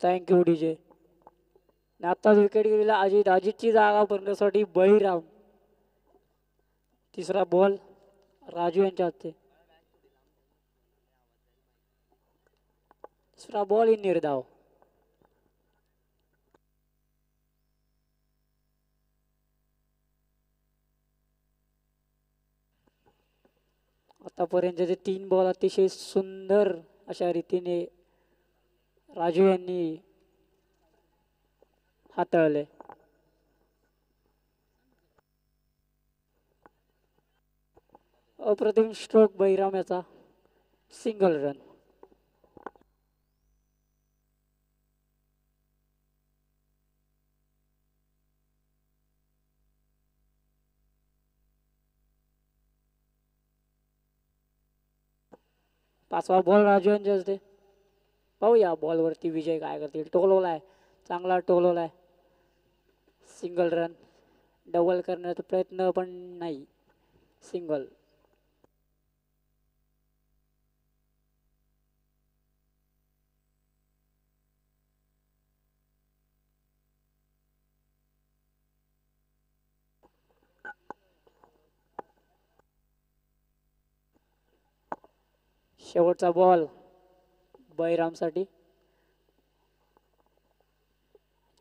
Thank you DJ. आत्ताच wicket गेलेला अजितची जागा भरण्यासाठी बळीराम. तिसरा बॉल राजू यांच्या हाती. तिसरा बॉल इन निर्धाव. आतापर्यंतचे 3 बॉल अतिशय सुंदर अशा रीतीने राजू यांनी हाताळले. अप्रतिम स्ट्रोक बळीराम याचा. Single run. पाचवा बॉल राजू यांच्या असते. पाहूया बॉलवरती विजय काय करतील. टोलवलाय, चांगला टोलवलाय. Single run. डबल करण्याचा प्रयत्न पण नाही. सिंगल. शेवटचा बॉल बळीरामसाठी.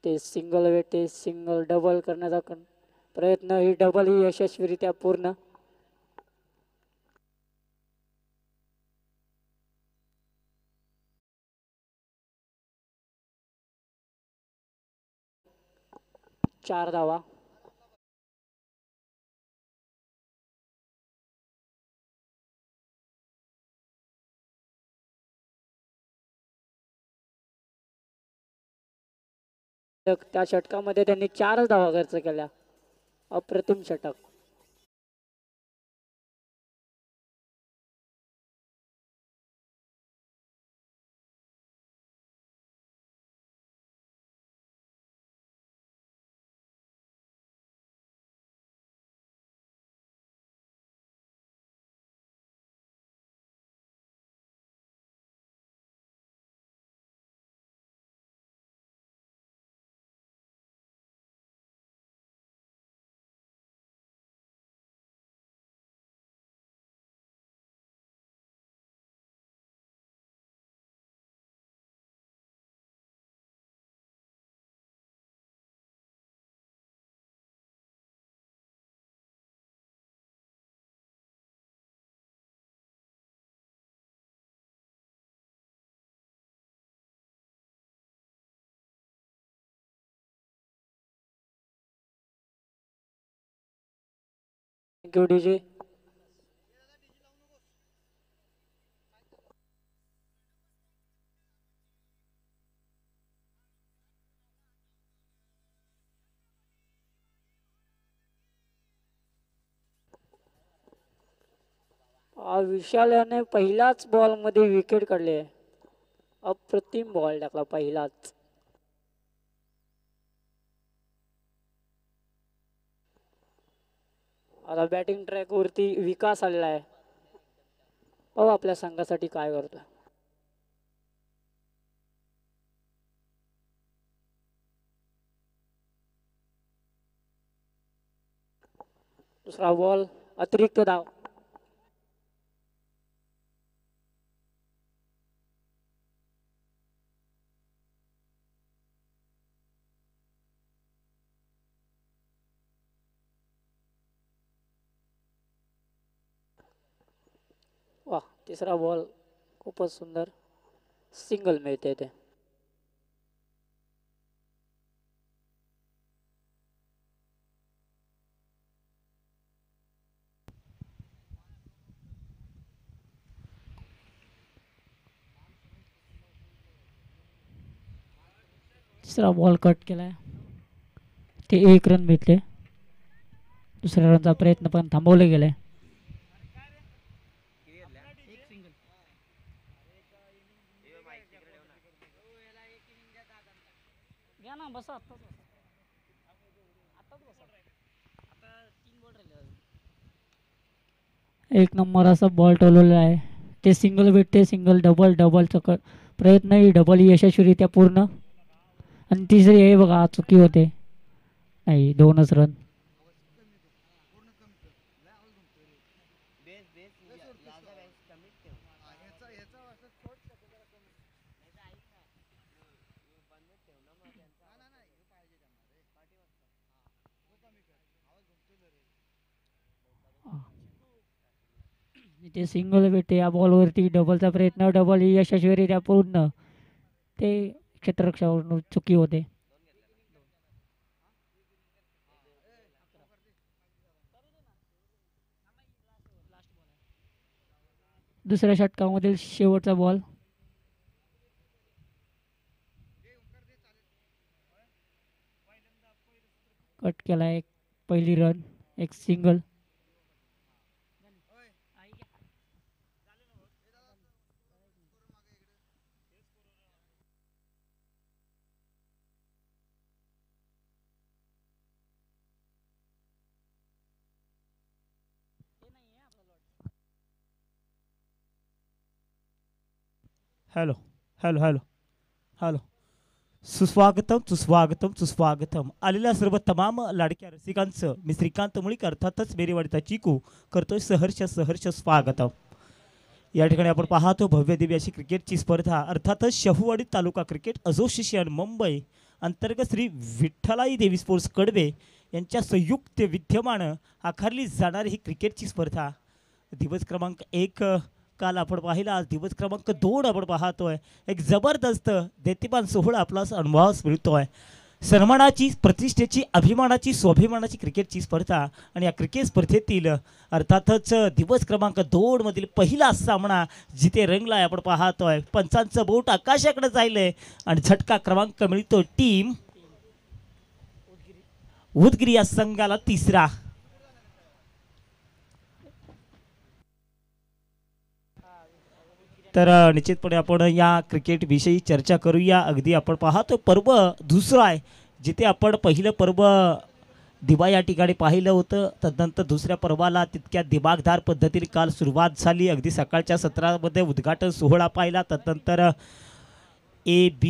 ते सिंगल वेट ते सिंगल डबल करण्याचा प्रयत्न. ही डबल ही यशस्वीरित्या पूर्ण. चार धावा. त्या षटकामध्ये त्यांनी 4च धावा खर्च केल्या. अप्रतिम षटक. Thank you DJ. विशाल याने पहिल्याच बॉल मध्ये विकेट काढले. अप्रतिम बॉल टाकला पहिलाच. आता बॅटिंग ट्रॅक वरती विकास आलेला आहे. पाहू आपल्या संघासाठी काय करतो. दुसरा बॉल अतिरिक्त धाव. वा, तिसरा बॉल खूपच सुंदर. सिंगल मिळते ते. तिसरा बॉल कट केलाय. ते 1 रन भेटले. दुसऱ्या रनचा प्रयत्न पण थांबवले गेले. एक नंबर असा बॉल टोलवलेला आहे. ते सिंगल भेटते. सिंगल डबल डबल प्रयत्न ही डबल यशस्वीरित्या पूर्ण. आणि तिसरी आहे बघा, चुकी होते. नाही, 2च रन. इथे सिंगल भेटते या बॉलवरती. डबलचा प्रयत्न, डबल यशस्वीरित्या पूर्ण. ते क्षेत्ररक्षकावरून चुकी होते. दुसऱ्या षटकामधील शेवटचा बॉल. कट केला. एक पहिली रन, एक single. Hello hello hello hello. सुस्वागतम सुस्वागतम सुस्वागतम. आलेल्या सर्व तमाम लाडक्या रसिकांचं मी श्रीकांत मुळीक अर्थातच मेरीवाडीचा चिकू करतोय सहर्ष सहर्ष स्वागतम. या ठिकाणी आपण पाहतो भव्य दिव्य अशी क्रिकेटची स्पर्धा अर्थातच शाहूवाडी तालुका क्रिकेट असोसिएशन मुंबई अंतर्गत श्री विठ्ठलाई देवी स्पोर्ट्स कडवे यांच्या संयुक्त विद्यमानं आकारली जाणारी ही क्रिकेटची स्पर्धा दिवस क्रमांक 1 काल आपण पाहिला. आज दिवस क्रमांक 2 आपण पाहतोय. एक जबरदस्त देतीपान सोहळा आपला अनुभवास मिळतोय. सन्मानाची, प्रतिष्ठेची, अभिमानाची, स्वाभिमानाची क्रिकेटची स्पर्धा आणि या क्रिकेट स्पर्धेतील अर्थातच दिवस क्रमांक 2 मधील पहिला सामना जिथे रंगलाय आपण पाहतोय. पंचांचं बोट आकाशाकडे जायलंय आणि झटका क्रमांक मिळतो टीम उदगिरी या संघाला तिसरा. तर निश्चितपणे आपण या क्रिकेट विषयी चर्चा करूया. अगदी आपण पाहतो पर्व दुसरं आहे जिथे आपण पहिलं पर्व दिवा या ठिकाणी पाहिलं होतं. तदनंतर दुसऱ्या पर्वाला तितक्या दिमागदार पद्धतीने काल सुरुवात झाली. अगदी सकाळच्या सत्रामध्ये उद्घाटन सोहळा पाहिला. तदनंतर AB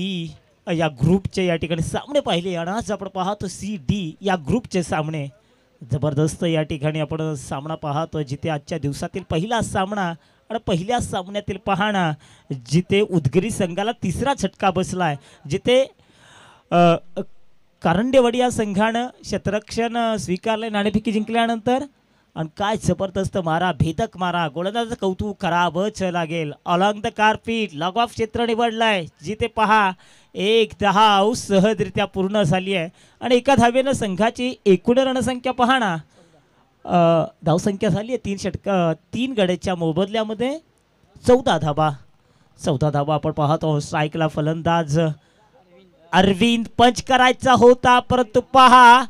या ग्रुपचे या ठिकाणी सामने पाहिले आणि आज आपण पाहतो CD या ग्रुपचे सामने. जबरदस्त या ठिकाणी आपण सामना पाहतो जिथे आजच्या दिवसातील पहिला सामना आणि पहिल्या सामन्यातील पाहणा जिथे उदगिरी संघाला तिसरा झटका बसलाय. जिथे कारंडेवाडी या संघानं क्षेत्ररक्षण स्वीकारले नाणेफेकी जिंकल्यानंतर आणि काय जबरदस्त मारा, भेदक मारा, गोलंदाजाचं कौतुक करावंच लागेल. Along the carpet log of क्षेत्र निवडलाय जिथे पहा 1 धाव सहजरित्या पूर्ण झाली आहे आणि एका धावेनं संघाची एकूण रणसंख्या पाहणा धावसंख्या झाली आहे 3 गड्याच्या मोबदल्यामध्ये 14 धावा. 14 धावा आपण पाहतो. स्ट्राईकला फलंदाज अरविंद. पंच करायचा होता परंतु पहा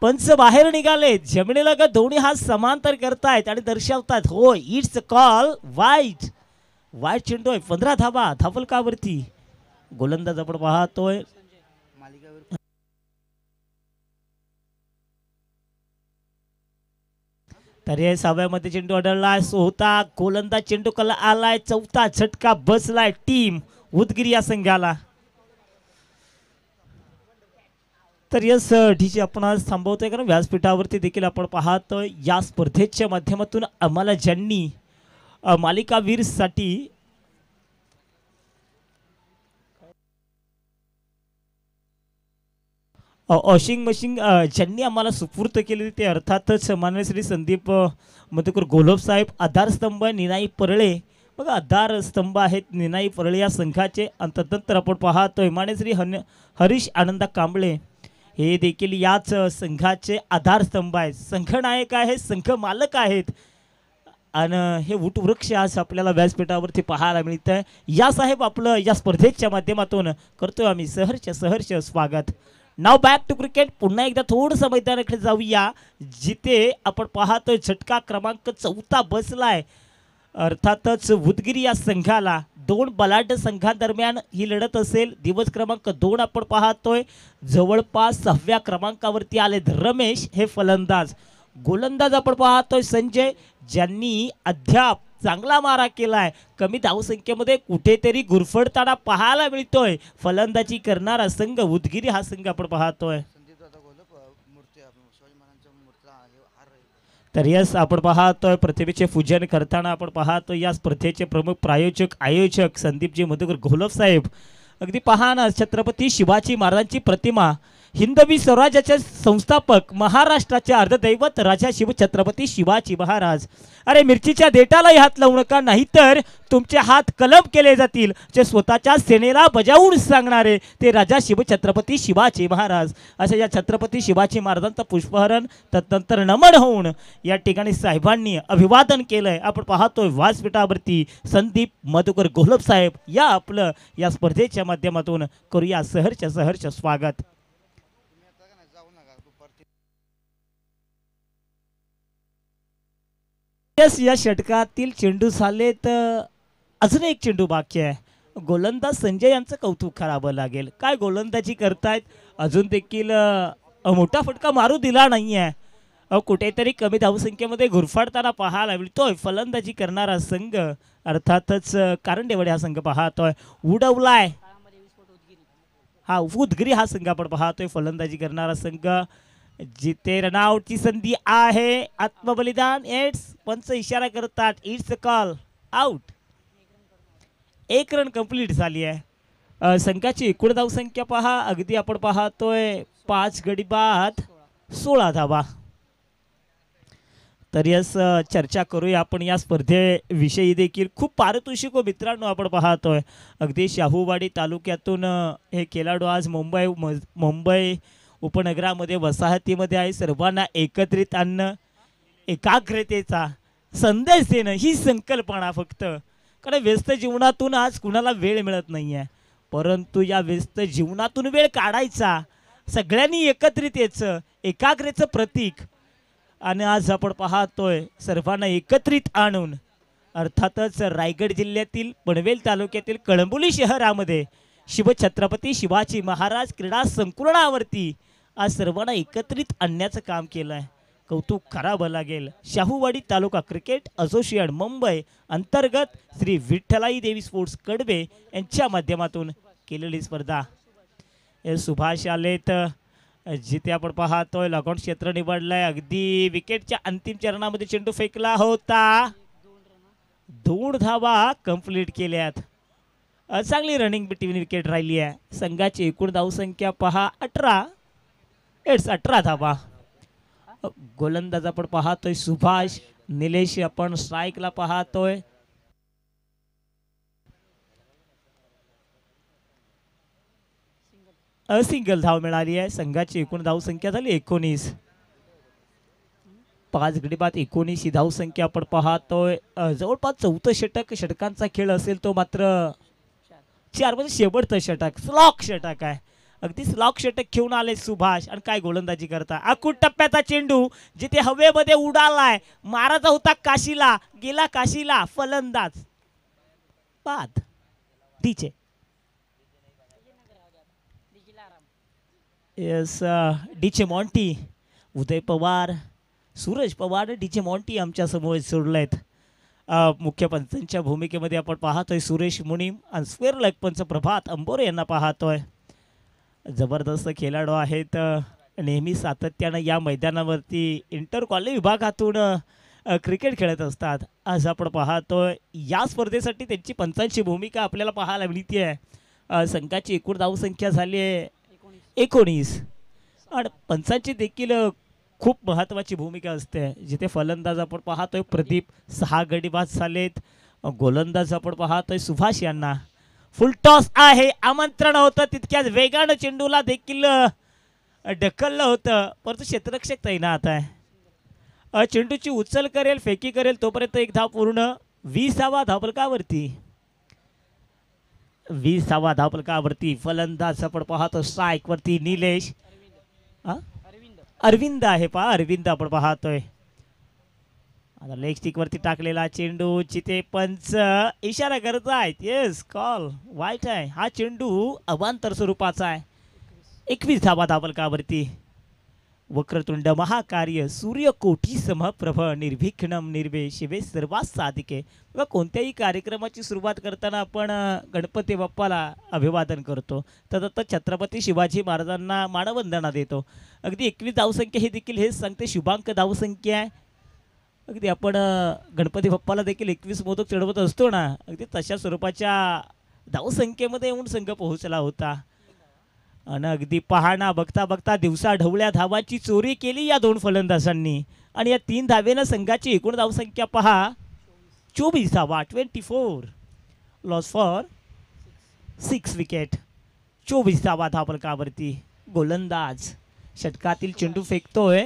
पंच बाहेर निघाले. जमिनीला का दोन्ही हात समांतर करतायत आणि दर्शवतात हो इट्स कॉल वाईट. वाईट चेंडू आहे. 15 धावा धावलकावरती. गोलंदाज आपण पाहतोय तर या 6व्यामध्ये चेंडू अडळलाय. सोहता गोलंदाज चेंडू कला आलाय. 4था झटका बसलाय टीम उदगिरी या संघाला. तर यस ढीचे आपण आज थांबवतोय कारण व्यासपीठावरती देखील आपण पाहतोय या स्पर्धेच्या माध्यमातून आम्हाला ज्यांनी मालिकावीरसाठी वॉशिंग मशीन ज्यांनी आम्हाला सुपूर्त केली ते अर्थातच माननीय श्री संदीप मधुकर गोलब साहेब. आधारस्तंभ निनाई परळे बघा आधारस्तंभ आहेत निनाई परळे या संघाचे. आणि तदनंतर आपण पाहतोय माननीय श्री हरीश आनंदा कांबळे हे देखील याच संघाचे आधारस्तंभ आहेत. संघनायक आहेत, संघ मालक आहेत आणि हे वृक्ष आज आपल्याला व्यासपीठावरती पाहायला मिळत आहे. या साहेब आपलं या स्पर्धेच्या माध्यमातून करतोय आम्ही सहर्ष सहर्ष स्वागत. नाव बॅक टू क्रिकेट. पुन्हा एकदा थोडंसं मैदानाकडे जाऊया जिथे आपण पाहतोय झटका क्रमांक 4 बसलाय. अर्थातच उदगिरी या संघाला 2 बलाढ्य संघांदरम्यान ही लढत असेल. दिवस क्रमांक 2 आपण पाहतोय. जवळपास 6व्या क्रमांकावरती आले रमेश हे फलंदाज. गोलंदाज आपण पाहतोय संजय ज्यांनी अद्याप चांगला मारा केलाय. कमी धावसंख्येमध्ये कुठेतरी गुरफडताना पाहायला मिळतोय. फलंदाजी करणारा संघ उदगीर हा संघ आपण पाहतोय. तर यस आपण पाहतोय प्रतिभेचे पूजन करताना आपण पाहतोय या स्पर्धेचे प्रमुख प्रायोजक आयोजक संदीपजी मधुकर घोलप साहेब. अगदी पहा ना, छत्रपती शिवाजी महाराजांची प्रतिमा, हिंदवी स्वराज्याचे संस्थापक, महाराष्ट्राचे अर्धदैवत राजा शिव छत्रपती शिवाजी महाराज. अरे मिरचीच्या देठालाही हात लावू नका, नाहीतर तुमचे हात कलम केले जातील. जे स्वतःच्या सेनेला बजावून सांगणारे ते राजा शिव छत्रपती शिवाजी महाराज. अशा या छत्रपती शिवाजी महाराजांचं पुष्पहरण तदनंतर नमन होऊन या ठिकाणी साहेबांनी अभिवादन केलंय. आपण पाहतोय व्यासपीठावरती संदीप मधुकर घोलप साहेब या आपलं या स्पर्धेच्या माध्यमातून करूया सहर्ष स्वागत. या षटकातील चेंडू झाले तर अजून एक चेंडू बाकी आहे. गोलंदाज संजय यांचं कौतुक करावं लागेल. काय गोलंदाजी करतायत, अजून देखील मोठा फटका मारू दिला नाहीये. कुठेतरी कमी धावसंख्येमध्ये घुरफाडताना पाहायला मिळतोय फलंदाजी करणारा संघ, अर्थातच कारंडेवाडी हा संघ पाहतोय. उडवलाय हा उदगिरी हा संघ आपण पाहतोय. फलंदाजी करणारा संघ जिथे रनआउटची संधी आहे. आत्मबलिदान एट्स पंच इशारा करतात, it's call out. 1 run complete झाली आहे. संघाची एकूण धावसंख्या पहा, अगदी आपण पाहतोय 5 गडी बाद 16 धावा. तर यस चर्चा करूया आपण या स्पर्धेविषयी देखील. खूप पारितोषिक मित्रांनो आपण पाहतोय. अगदी शाहूवाडी तालुक्यातून हे खेळाडू आज मुंबई उपनगरामध्ये वसाहतीमध्ये आहे. सर्वांना एकत्रित आणणं, एकाग्रतेचा संदेश देणं ही संकल्पना फक्त. कारण व्यस्त जीवनातून आज कुणाला वेळ मिळत नाही आहे, परंतु या व्यस्त जीवनातून वेळ काढायचा, सगळ्यांनी एकत्रित यायचं, एकाग्रतेचं प्रतीक. आणि आज आपण पाहतोय सर्वांना एकत्रित आणून अर्थातच रायगड जिल्ह्यातील पनवेल तालुक्यातील कळंबोली शहरामध्ये शिवछत्रपती शिवाजी महाराज क्रीडा संकुलावरती आज सर्वांना एकत्रित आणण्याचं काम केलं आहे. कौतुक करावं लागेल. शाहूवाडी तालुका क्रिकेट असोसिएशन मुंबई अंतर्गत श्री विठ्ठलाई देवी स्पोर्ट्स कडवे यांच्या माध्यमातून केलेली स्पर्धा. सुभाष आलेत जिथे आपण पाहतोय लॉकआउट क्षेत्र निवडलंय. अगदी विकेटच्या अंतिम चरणामध्ये चेंडू फेकला होता. 2 धावा कंप्लीट केल्यात. चांगली रनिंग बिटवीन विकेट राहिली आहे. संघाची एकूण धावसंख्या पहा 18 धावा. गोलंदाज आपण पाहतोय सुभाष. निलेश आपण स्ट्राईकला पाहतोय. सिंगल धाव मिळाली आहे. संघाची एकूण धावसंख्या झाली 19. 5 गडी बाद 19 ही धावसंख्या आपण पाहतोय. जवळपास 4थं षटकांचा खेळ असेल तो, मात्र 4 म्हणजे शेवटचं षटक स्लॉक षटक आहे. अगदी स्लॉक षटक घेऊन आले सुभाष. आणि काय गोलंदाजी करता. अकुट टप्प्याचा चेंडू जिथे हवेमध्ये उडालाय, मारायचा होता काशीला, गेला काशीला. फलंदाज बाद डीचे. यस डीचे मॉन्टी, उदय पवार, सूरज पवार, डीचे मॉन्टी आमच्या समोर सोडलेत. मुख्य पंचांच्या भूमिकेमध्ये आपण पाहतोय सुरेश मुनीम आणि स्क्वेअर लेग पंच प्रभात अंबोरे यांना पाहतोय. जबरदस्त खेळाडू आहेत. नेहमी सातत्यानं या मैदानावरती इंटर कॉलेज विभागातून क्रिकेट खेळत असतात. आज आपण पाहतोय या स्पर्धेसाठी त्यांची पंचांची भूमिका आपल्याला पाहायला मिळते आहे. संघाची एकूण धावसंख्या झाली आहे 19. आणि पंचांची देखील खूप महत्त्वाची भूमिका असते. जिथे फलंदाज आपण पाहतोय प्रदीप 6 गडी बाद झालेत. गोलंदाज आपण पाहतोय सुभाष यांना. फुल टॉस आहे. आमंत्रण होतं तितक्याच वेगानं चेंडूला देखील ढकललं होतं, परंतु क्षेत्ररक्षक तैनात आहे. चेंडूची उचल करेल, फेकी करेल तोपर्यंत 1 धाव पूर्ण. 20व्या धावफलकावरती 20व्या धावफलकावरती फलंदाज आपण पाहतो स्ट्राईक वरती निलेश. अरविंद आहे पहा, अरविंद आपण पाहतोय. आता लेग स्टिक वरती टाकलेला चेंडू जिथे पंच इशारा करत आहेत. येस कॉल वाईट आहे. हा चेंडू अवांतर स्वरूपाचा आहे. 21 धावा धावफलकावरती. वक्रतुंड महाकार्य सूर्यकोटी समप्रभ निर्विघ्नं निर्वे शिवे सर्वात साधिके. बघा कोणत्याही कार्यक्रमाची सुरुवात करताना आपण गणपती बाप्पाला अभिवादन करतो. तदत्त छत्रपती शिवाजी महाराजांना मानवंदना देतो. अगदी 21 धावसंख्या ही देखील हेच सांगते शुभांक धावसंख्या आहे. अगदी आपण गणपती बाप्पाला देखील 21 मोदक चढवत असतो ना, अगदी तशा स्वरूपाच्या धावसंख्येमध्ये येऊन संघ पोहोचला होता. आणि अगदी पहाणा बघता बघता दिवसा ढवळ्या धावाची चोरी केली या दोन फलंदाजांनी आणि या 3 धावेनं संघाची एकूण धावसंख्या पहा 24 धावा 24. Loss for 6 wicket. 24 धावा धावफलकावरती. गोलंदाज षटकातील चेंडू फेकतोय.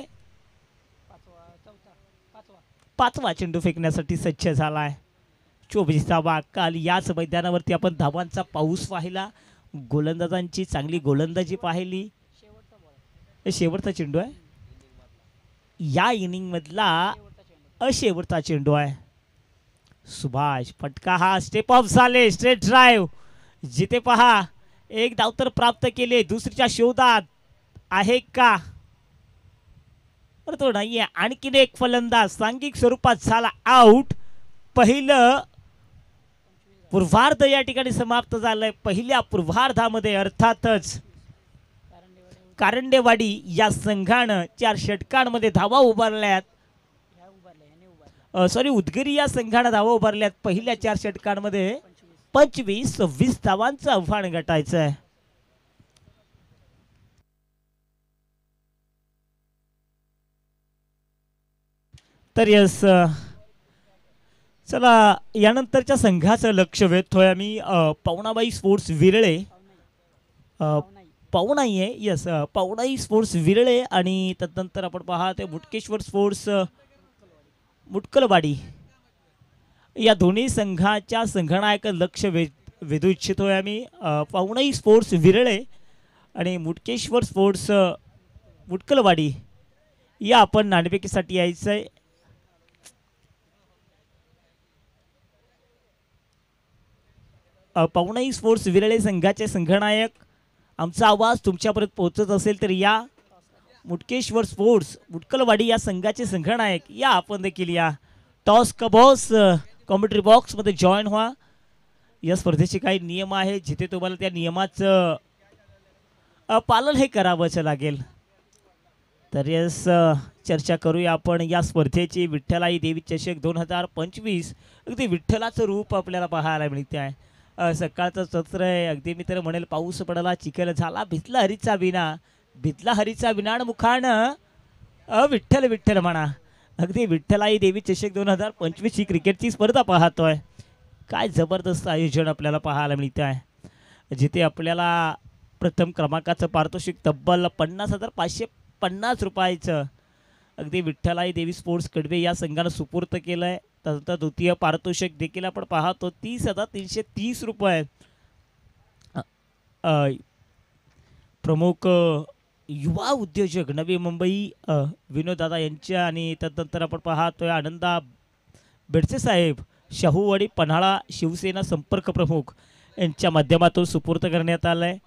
5वा चेंडू फेकण्यासाठी सज्ज झालाय. 24 धावा. काल याच मैदानावरती आपण धावांचा पाऊस पाहिला. गोलंदाजांची चांगली गोलंदाजी पाहिली. शेवटचा चेंडू आहे या इनिंग मधला. शेवटचा चेंडू आहे. सुभाष फटका हा स्टेप ऑफ झाले. स्ट्रेट ड्राईव्ह जिथे पहा एक धाव तर प्राप्त केले. दुसरीच्या शोधात आहे का तो नाहीये. आणखीन एक फलंदाज सांघिक स्वरूपात झाला आउट. पहिलं पूर्वार्ध या ठिकाणी समाप्त झालंय. पहिल्या पूर्वार्धामध्ये अर्थातच कारंडेवाडी या संघानं 4 षटकांमध्ये धावा उभारल्यात. सॉरी उदगीर या संघानं धावा उभारल्यात. पहिल्या 4 षटकांमध्ये 25-26 धावांचं आव्हान गाठायचं आहे. तर यस चला यानंतरच्या संघाचं लक्ष वेधतोय आम्ही पवनाबाई स्पोर्ट्स विरळे. पवनाई आहे यस पवनाई स्पोर्ट्स विरळे आणि त्यानंतर आपण पाहतो मुटकेश्वर स्पोर्ट्स मुटकलवाडी. या दोन्ही संघाच्या संघनायक लक्ष वेधू इच्छितोय आम्ही. पवनाई स्पोर्ट्स विरळे आणि मुटकेश्वर स्पोर्ट्स मुटकलवाडी या आपण नाणेफेकीसाठी यायचं आहे. पवनाई स्पोर्ट्स विरळे संघाचे संघनायक आमचा आवाज तुमच्यापर्यंत पोहोचत असेल तर या. मुटकेश्वर स्पोर्ट्स मुटकलवाडी या संघाचे संघनायक या आपण देखील या. टॉस कबॉस कॉमेंट्री बॉक्समध्ये जॉईन व्हा. या स्पर्धेचे काही नियम आहेत जिथे तुम्हाला त्या नियमाचं पालन हे करावंच लागेल. तर यस चर्चा करूया आपण या स्पर्धेची. विठ्ठलाई देवी चषक 2025 अगदी विठ्ठलाचं रूप आपल्याला पाहायला मिळते आहे. सकाळचं सत्र आहे. अगदी मी तर म्हणेल पाऊस पडला चिखल झाला भिजला हरीचा विना. भिजला हरीचा विनाण मुखानं विठ्ठल विठ्ठल म्हणा. अगदी विठ्ठलाई देवी चषक 2025 ही क्रिकेटची स्पर्धा पाहतोय. काय जबरदस्त आयोजन आपल्याला पाहायला मिळतं आहे. जिथे आपल्याला प्रथम क्रमांकाचं पारितोषिक तब्बल 50,550 रुपयाचं अगदी विठ्ठलाई देवी स्पोर्ट्स कडवे या संघानं सुपूर्त केलं आहे. त्यानंतर द्वितीय पारितोषिक देखील आपण पाहतो 30,330 रुपये. प्रमुख युवा उद्योजक नवी मुंबई विनोददादा यांच्या आणि त्यानंतर आपण पाहतोय आनंदा बेडसे साहेब शाहूवाडी पन्हाळा शिवसेना संपर्क प्रमुख यांच्या माध्यमातून सुपूर्त करण्यात आलं आहे.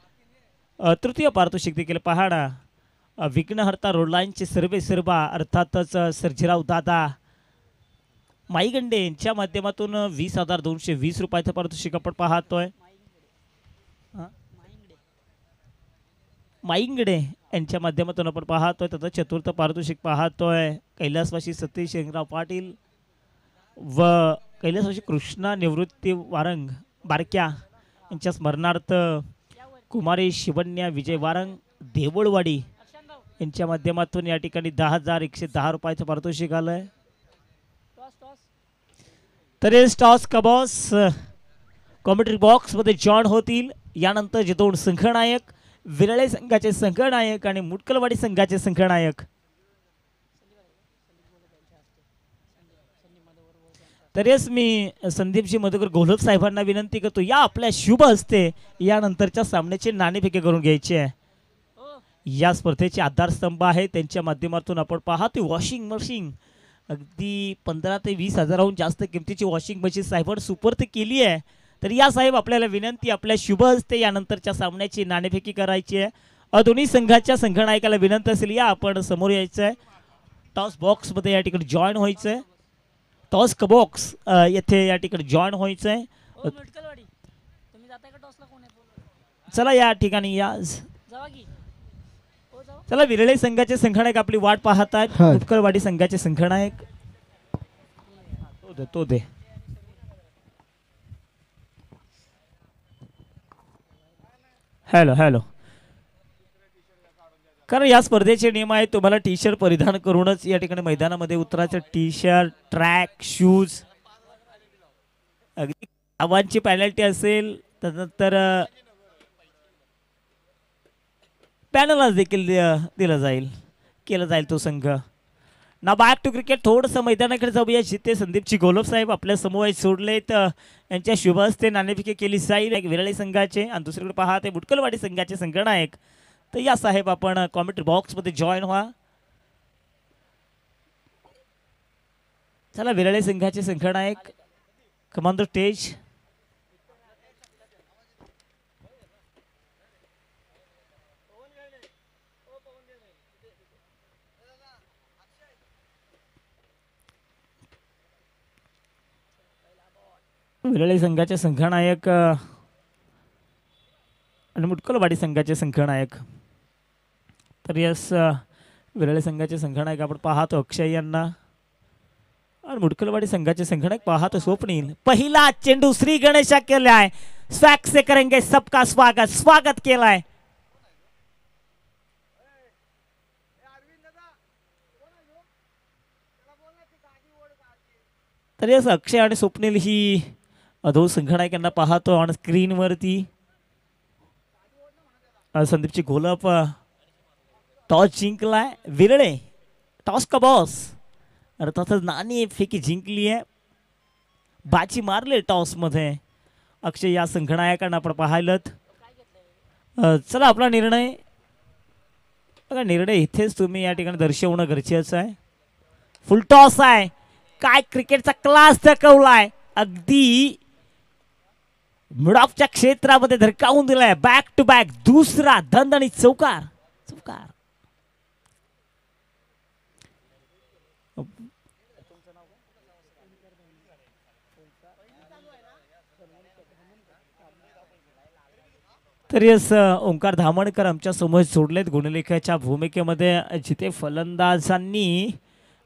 तृतीय पारितोषिक देखील पहाडा विघ्नहर्ता रोडलाईनचे सर्वे सर्वा अर्थातच सर्जेराव दादा माईगंडे यांच्या माध्यमातून 20,220 रुपयाचं पारितोषिक आपण पाहतोय. माईंगडे यांच्या माध्यमातून आपण पाहतोय. त्याचं चतुर्थ पारितोषिक पाहतोय कैलासवासी सतीश शेंगराव पाटील व कैलासवासी कृष्णा निवृत्ती वारंग बारक्या यांच्या स्मरणार्थ कुमारी शिवन्या विजय वारंग देवळवाडी यांच्या माध्यमातून या ठिकाणी 10,110 रुपयाचं पारितोषिक आलंय. तर टॉस कबॉस कॉमेंट्री बॉक्समध्ये जॉईन होतील. यानंतर जे दोन संघनायक विरळे संघाचे संघनायक आणि मुटकलवाडी संघाचे संघनायक. तर येस मी संदीपजी मधुकर घोलप साहेबांना विनंती करतो या आपल्या शुभ हस्ते यानंतरच्या सामन्याचे नाणेफेकी करून घ्यायचे आहे. या स्पर्धेचे आधारस्तंभ आहे त्यांच्या माध्यमातून आपण पाहतो वॉशिंग मशीन अगदी 15 ते 20 हजाराहून जास्त किमतीची वॉशिंग मशीन साहेबांनी सुपूर्त केली आहे. तर या साहेब आपल्याला विनंती आपल्या शुभ हस्ते यानंतरच्या सामन्याची नाणेफेकी करायची आहे. दोन्ही संघाच्या संघनायकाला विनंती असेल या आपण समोर यायचं आहे. टॉस बॉक्स मध्ये या ठिकाणी जॉईन व्हायचं आहे. टॉस बॉक्स येथे या ठिकाणी जॉईन व्हायचं आहे. चला या ठिकाणी या चला विरळे संघाचे संघनायक आपली वाट पाहत आहेत. मुटकळवाडी संघाचे संघनायक तो दे हॅलो हॅलो. कारण या स्पर्धेचे नियम आहेत तुम्हाला टी शर्ट परिधान करूनच या ठिकाणी मैदानामध्ये उतरायचं. टी शर्ट ट्रॅक शूज अगदी आव्हानची पेनल्टी असेल त्यानंतर पॅनलला देखील दिला जाईल केला जाईल तो संघ ना. बॅक टू क्रिकेट थोडंसं मैदानाकडे जाऊया. जिथे संदीपची गोलप साहेब आपल्या समूह सोडलेत यांच्या शुभ हस्ते नाणेफेकी केली जाईल एक विरळी संघाचे. आणि दुसरीकडे पहा ते बुटकलवाडी संघाचे संघनायक. तर या साहेब आपण कॉमेंट्री बॉक्समध्ये जॉईन व्हा. चला विरळे संघाचे संघनायक कमांडर स्टेज. विरळे संघाचे संघनायक आणि मुटकलवाडी संघाचे संघनायक. तर यस विरळे संघाचे संघनायक आपण पाहतो अक्षय यांना आणि मुटकलवाडी संघाचे संघनायक पाहतो स्वप्नील. पहिला चेंडू श्री गणेशा केलाय. स्वॅग से करेंगे सबका स्वागत. स्वागत केलाय. तर यस अक्षय आणि स्वप्नील ही अधो संघनायकांना पाहतो ऑन स्क्रीन वरती. संदीपची गोलप टॉस जिंकलाय विरळे. टॉस का बॉस अर्थातच नाणी फेकी जिंकली आहे. बाजी मारले टॉस मध्ये अक्षय या संघनायकांना आपण पाहिलं. चला आपला निर्णय बघा. निर्णय इथेच तुम्ही या ठिकाणी दर्शवणं गरजेचं आहे. फुल टॉस आहे. काय क्रिकेटचा क्लास दाखवलाय. अगदी मिड ऑफच्या क्षेत्रामध्ये धरकावून दिलाय. बॅक टू बॅक दुसरा दणदणीत चौकार. चौकार तर यस ओंकार धामणकर आमच्या समोर सोडलेत गुणलेखाच्या भूमिकेमध्ये. जिथे फलंदाजांनी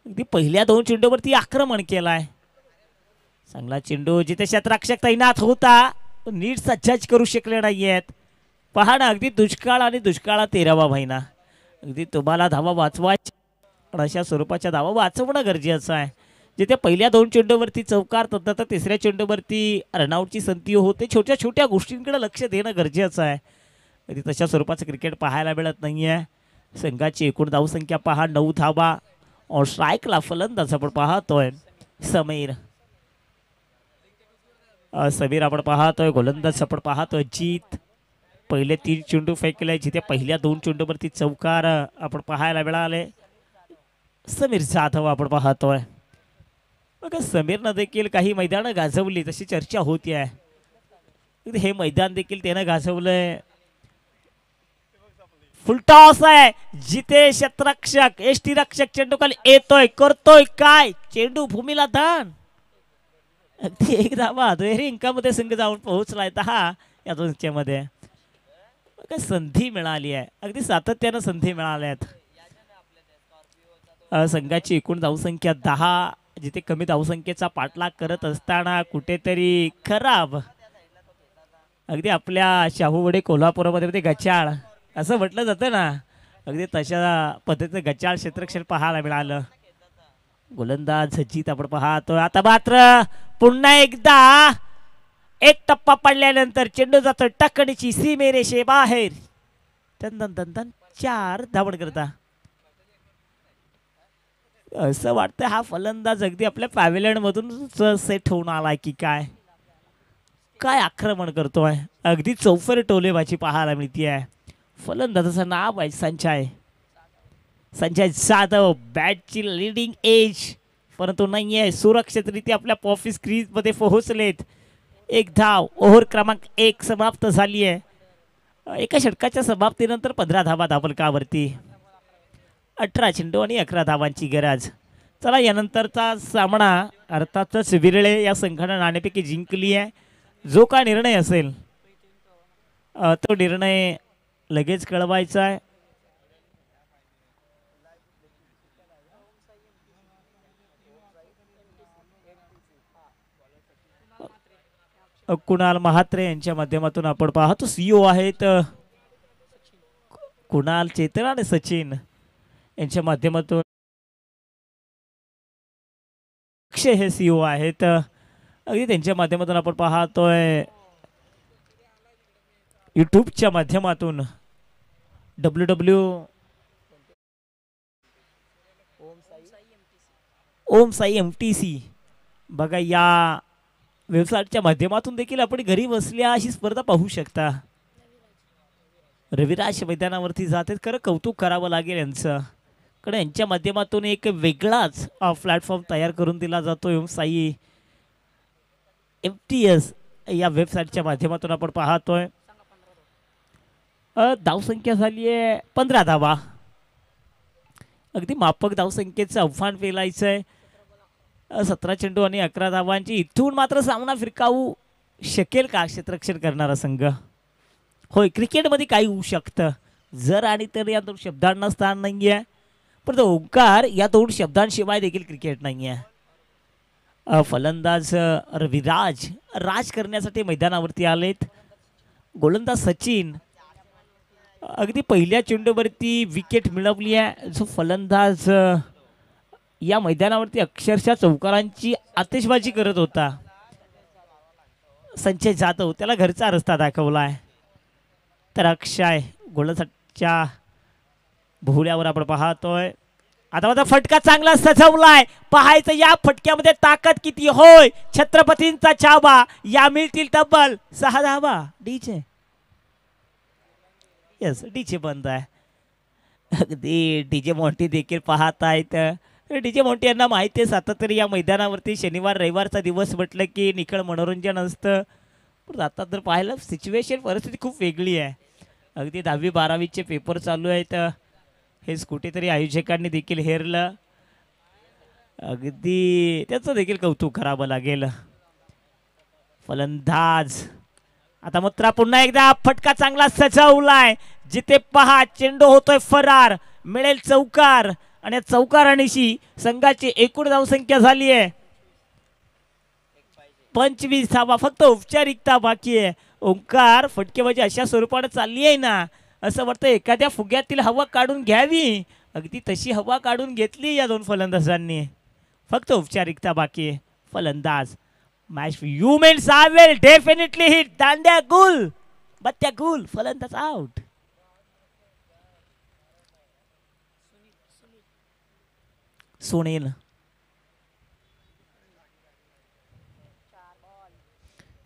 अगदी पहिल्या 2 चेंडूवरती आक्रमण केलाय. चांगला चेंडू जिथे क्षेत्ररक्षक तैनात होता नीटचा जज करू शकले नाहीयेत. पहा ना अगदी दुष्काळ आणि दुष्काळात 13वा महिना. अगदी तुम्हाला धावा वाचवायच्या अशा स्वरूपाच्या धावा वाचवणं गरजेचं आहे. जिथे पहिल्या 2 चेंडूवरती चौकार तर तिसऱ्या चेंडूवरती रनआउटची संधी होते. छोट्या छोट्या गोष्टींकडे लक्ष देणं गरजेचं आहे. अगदी तशा स्वरूपाचं क्रिकेट पाहायला मिळत नाहीये. संघाची एकूण धावसंख्या पहा 9 धावा. और स्ट्राईकला फलंदाज आपण पाहतोय समीर. समीर आपण पाहतोय. गोलंदाज आपण पाहतोय जीत. पहिले 3 चेंडू फेकले जिथे पहिल्या 2 चेंडूवरती चौकार आपण पाहायला मिळाले. समीर जाधव आपण पाहतोय. बघा समीरनं देखील काही मैदानं गाजवली तशी चर्चा होती आहे. हे मैदान देखील त्यानं गाजवलंय. फुल टॉस आहे जिथे क्षेत्ररक्षक यष्टीरक्षक चेंडू खाली येतोय करतोय काय. चेंडू भूमीला दान. अगदी एक धावा दुहेरी अंकामध्ये संघ जाऊन पोहोचलाय. 10 या 2 मध्ये संधी मिळाली आहे. अगदी सातत्यानं संधी मिळाल्यात. संघाची एकूण धावसंख्या 10 जिथे कमी धावसंख्येचा पाठलाग करत असताना कुठेतरी खराब अगदी आपल्या शाहूवडे कोल्हापूरमध्ये गचाळ असं म्हटलं जातं ना. अगदी तशा पद्धतीचं गचाळ क्षेत्ररक्षण पाहायला मिळालं. गोलंदाज जीत आपण पाहतो. आता मात्र पुन्हा एकदा एक टप्पा पडल्यानंतर चेंडू जातो टक्कणीची सीमेरेषे बाहेर. दन दन दन 4 धावण करता. असं वाटतं हा फलंदाज अगदी आपल्या पॅव्हेलियन मधून सेट होऊन आलाय की काय. काय आक्रमण करतोय. अगदी चौफेर टोलेबाजी पाहायला मिळतीये. फलंदाजाचं नाव आहे संजय. संजय जाधव. बॅटची लीडिंग एज परंतु नाहीये. सुरक्षितरित्या आपल्या ऑफिस क्रीज मध्ये पोहोचलेत. 1 धाव. ओव्हर क्रमांक 1 समाप्त झाली आहे. एका षटकाच्या समाप्तीनंतर 15 धावा धावफलकावरती. 18 चेंडू आणि 11 धावांची गरज. चला यानंतरचा सामना अर्थातच विरळे या संघानं नाणेफेकी जिंकली आहे. जो का निर्णय असेल तो निर्णय लगेच कळवायचा आहे. कुणाल महात्रे यांच्या माध्यमातून आपण पाहतो. CEO आहेत कुणाल, चेतन आणि सचिन यांच्या माध्यमातून. अक्षय हे CEO आहेत. अगदी त्यांच्या माध्यमातून आपण पाहतोय यूट्यूबच्या माध्यमातून ओम साई MTC. बघा या वेबसाईटच्या माध्यमातून देखील आपण घरी बसल्या अशी स्पर्धा पाहू शकता. रविराज मैदानावरती जाते. खरं कौतुक करावं लागेल यांचं. कडे यांच्या माध्यमातून एक वेगळाच प्लॅटफॉर्म तयार करून दिला जातो. ओम साई MTS या वेबसाईटच्या माध्यमातून आपण पाहतोय. धावसंख्या झाली आहे 15 धावा. अगदी माफक धावसंख्येचं आव्हान पेलायचं आहे. 17 चेंडू आणि 11 धावांची. इथून मात्र सामना फिरकावू शकेल का क्षेत्ररक्षण करणारा संघ? होय, क्रिकेटमध्ये काही होऊ शकतं. जर आणि तर या दोन शब्दांना स्थान नाही आहे. पण ओंकार या दोन शब्दांशिवाय देखील क्रिकेट नाही आहे. फलंदाज रविराज राज करण्यासाठी मैदानावरती आलेत. गोलंदाज सचिन अगदी पहिल्या चेंडूवरती विकेट मिळवली आहे. जो फलंदाज या मैदानावरती अक्षरशः चौकारांची आतिषबाजी करत होता, संजय जाधव, त्याला घरचा रस्ता दाखवला आहे. तर अक्षय गोलंदाजाच्या भोवल्यावर आपण पाहतोय. आता माझा फटका चांगला सजवलाय. पाहायचं या फटक्यामध्ये ताकद किती. होय, छत्रपतींचा चाबा. या मिळतील तब्बल 6 धावा. डीजे यस, डीजे बंद आहे. अगदी डीजे मोंटी देखील पाहत आहेत. डीजे मोंटी यांना माहिती आहे सातत्याने या मैदानावरती शनिवार रविवारचा दिवस म्हटलं की निखळ मनोरंजन असतं. पण आता जर पाहिलं सिच्युएशन परिस्थिती खूप वेगळी आहे. अगदी 10वी 12वीचे पेपर चालू आहेत. हेच कुठेतरी आयोजकांनी देखील हेरलं. अगदी त्याचं देखील कौतुक करावं लागेल. फलंदाज आता मात्र पुन्हा एकदा फटका चांगला सजवलाय. जिथे पहा चेंडू होतोय फरार. मिळेल चौकार आणि या चौकारानिशी संघाची एकूण धावसंख्या झाली आहे 25 धावा. फक्त औपचारिकता बाकी आहे. ओंकार फटकेबाजी अशा स्वरूपाने चालली आहे ना, असं वाटतं एखाद्या फुग्यातील हवा काढून घ्यावी. अगदी तशी हवा काढून घेतली या दोन फलंदाजांनी. फक्त औपचारिकता बाकी आहे. फलंदाज match you means I will definitely hit. दांड्या गुल, बत्त्या गुल. फलंदाज आउट. सुनील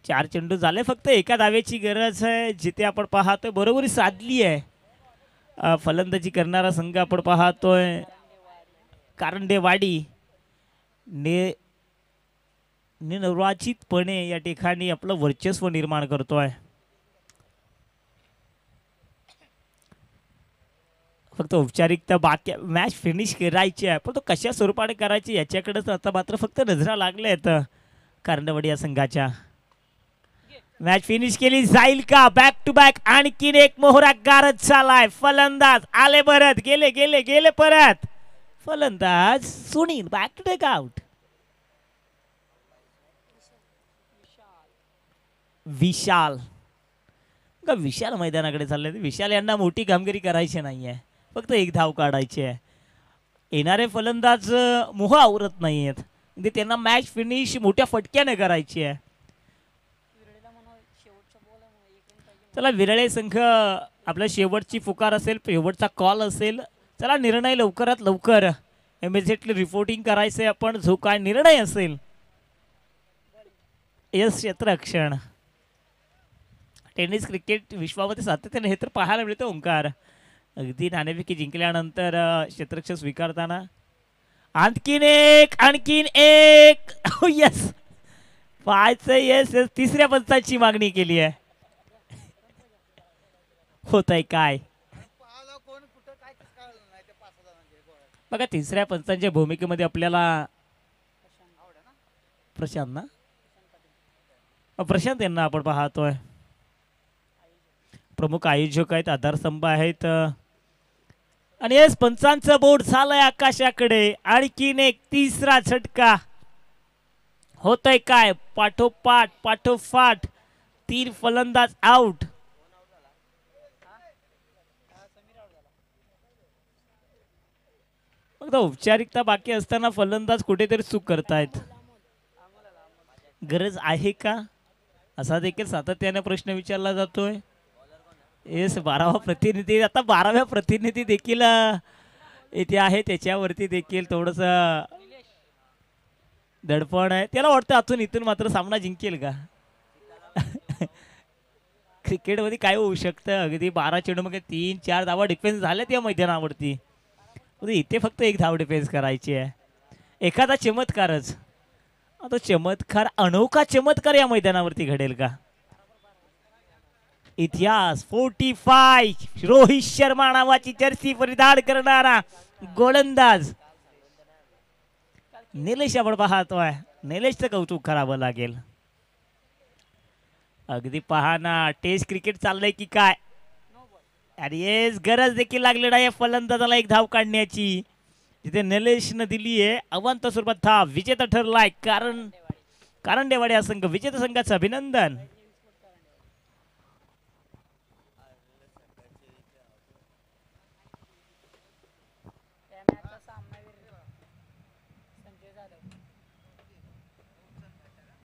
4 चेंडू झाले. फक्त एका धावेची गरज आहे. जिथे आपण पाहतोय बरोबरी साधली आहे फलंदाजी करणारा संघ आपण पाहतोय कारंडेवाडी. निर्वाचितपणे या ठिकाणी आपलं वर्चस्व निर्माण करतोय. फक्त औपचारिकता बाकी. मॅच फिनिश करायची आहे, पण तो कशा स्वरूपाने करायची याच्याकडेच आता मात्र फक्त नजरा लागल्या आहेत कारंडेवाडी या संघाच्या. मॅच फिनिश केली जाईल का? बॅक टू बॅक आणखीन एक मोहरा गारद झालाय. फलंदाज आले परत. गेले गेले गेले परत. फलंदाज Sunil back to take out. Vishal का विशाल मैदानाकडे चालले. विशाल यांना मोठी कामगिरी करायची नाहीये, फक्त एक धाव काढायची आहे. येणारे फलंदाज मोह आवरत नाही आहेत. म्हणजे त्यांना मॅच फिनिश मोठ्या फटक्याने करायची आहे. चला विरळे संघ आपल्या शेवटची पुकार असेल, शेवटचा कॉल असेल. चला निर्णय लवकरात लवकर इमिजिएटली रिपोर्टिंग करायचंय आपण. जो काय निर्णय असेल यस क्षेत्ररक्षण. टेनिस क्रिकेट विश्वामध्ये सातत्याने हे तर पाहायला मिळतं. ओंकार अगदी नाणेफेकी जिंकल्यानंतर क्षेत्ररक्षण स्वीकारताना आणखीन एक यस पाहायचं. यस तिसऱ्या पंचाची मागणी केली आहे. होत आहे काय. बघा तिसऱ्या पंचांच्या भूमिकेमध्ये आपल्याला प्रशांत ना प्रशांत यांना आपण पाहतोय. प्रमुख आयोजक आहेत, आधारस्तंभ आहेत. आणि येस पंचांचं बोट झालंय आकाशाकडे. आणखीन एक तिसरा झटका होतय काय. पाठोपाठ पाठोपाठ 3 फलंदाज आउट. फक्त औपचारिकता बाकी असताना फलंदाज कुठेतरी चूक करतायत. गरज आहे का असा देखील सातत्याने प्रश्न विचारला जातोय. येस 12वा प्रतिनिधी, आता 12व्या प्रतिनिधी देखील इथे आहे. त्याच्यावरती देखील थोडस दडपण आहे. त्याला वाटतं इथून मात्र सामना जिंकेल का. क्रिकेटमध्ये काय होऊ शकतं. अगदी 12 चेंडूमध्ये 3-4 धावा डिफेन्स झाल्यात या मैदानावरती. इथे फक्त 1 धाव डिफेन्स करायची आहे. एखादा चमत्कारच, तो चमत्कार, अनोखा चमत्कार या मैदानावरती घडेल का. इतिहास 45 रोहित शर्मा नावाची जर्सी परिधान करणारा गोलंदाज निलेश आपण पाहतोय. निलेशचं कौतुक करावं लागेल. अगदी पहा ना, टेस्ट क्रिकेट चाललंय की काय. आणि येस गरज देखील लागली नाही फलंदाजाला 1 धाव काढण्याची. जिथे निलेशनं दिली आहे अवांतर स्वरूपात धाव. विजेता ठरलाय कारण डेवाडिया संघ. विजेता संघाचं अभिनंदन.